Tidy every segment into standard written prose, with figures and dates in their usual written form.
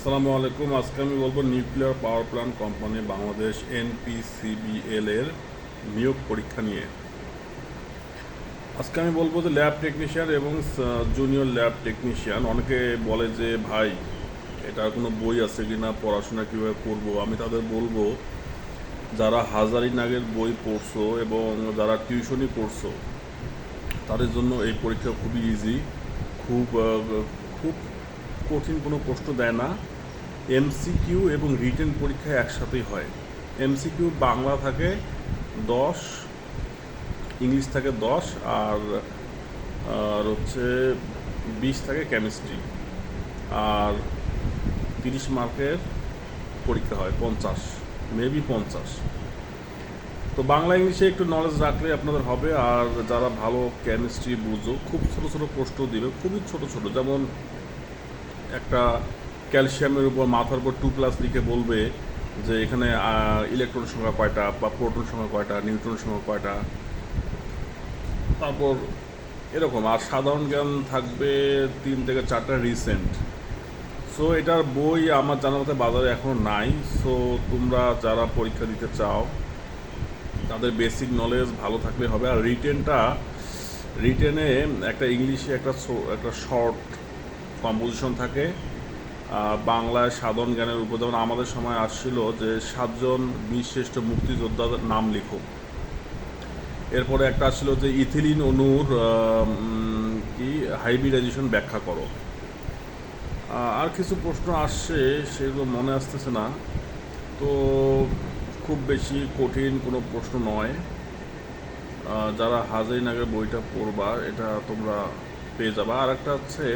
আসসালামু আলাইকুম। আজকে আমি বলবো nuclear power plant company Bangladesh এনপিসিবিএল এর নিয়োগ পরীক্ষা নিয়ে। আজকে আমি বলবো যে ল্যাব টেকনিশিয়ান এবং জুনিয়র ল্যাব টেকনিশিয়ান। অনেকে বলে যে ভাই এটার কোনো বই আছে কি না, পড়াশোনা কীভাবে করব। আমি তাদের বলবো যারা হাজারিনাগের বই পড়ছো এবং যারা টিউশনি পড়ছো তাদের জন্য এই পরীক্ষা খুবই ইজি। খুব খুব কঠিন কোনো প্রশ্ন দেয় না। এমসিকিউ এবং রিটেন পরীক্ষা একসাথেই হয়। এমসিকিউ বাংলা থাকে 10, ইংলিশ থাকে 10, আর আর হচ্ছে 20 থাকে কেমিস্ট্রি। আর 30 মার্কের পরীক্ষা হয়, 50, মেবি 50। তো বাংলা ইংলিশে একটু নলেজ রাখলে আপনাদের হবে। আর যারা ভালো কেমিস্ট্রি বুঝো, খুব ছোটো ছোটো প্রশ্ন দিবে, খুবই ছোটো ছোটো। যেমন একটা ক্যালসিয়ামের উপর মাথার উপর 2+ লিখে বলবে যে এখানে ইলেকট্রন সংখ্যা কয়টা, বা প্রোটন সংখ্যা কয়টা, নিউট্রন সংখ্যা কয়টা, তারপর এরকম। আর সাধারণ জ্ঞান থাকবে 3 থেকে 4টা রিসেন্ট। সো এটার বই আমার জানার মতে বাজারে এখনও নাই। সো তোমরা যারা পরীক্ষা দিতে চাও তাদের বেসিক নলেজ ভালো থাকলে হবে। আর রিটেনে একটা ইংলিশে একটা শর্ট কম্পোজিশন থাকে। বাংলায় সাধারণ জ্ঞানের উপর যেমন আমাদের সময় আসছিল যে 7জন বীরশ্রেষ্ঠ মুক্তিযোদ্ধার নাম লিখো। এরপরে একটা আসছিল যে ইথিলিন অণুর কি হাইব্রিডাইজেশন ব্যাখ্যা করো। আর কিছু প্রশ্ন আসছে, সেগুলো মনে আসতেছে না। তো খুব বেশি কঠিন কোনো প্রশ্ন নয়। যারা হাজারিনাগের বইটা পড়বা এটা তোমরা পেয়ে যাবা। আর একটা হচ্ছে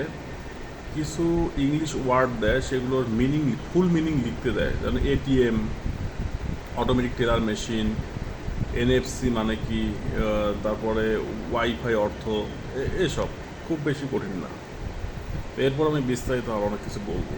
কিছু ইংলিশ ওয়ার্ড দেয়, সেগুলোর মিনিং, ফুল মিনিং লিখতে দেয়। যেমন ATM, automatic teller machine, NFC মানে কি, তারপরে ওয়াইফাই অর্থ, এসব খুব বেশি কঠিন না। এরপর আমি বিস্তারিত আর অনেক কিছু বলবো।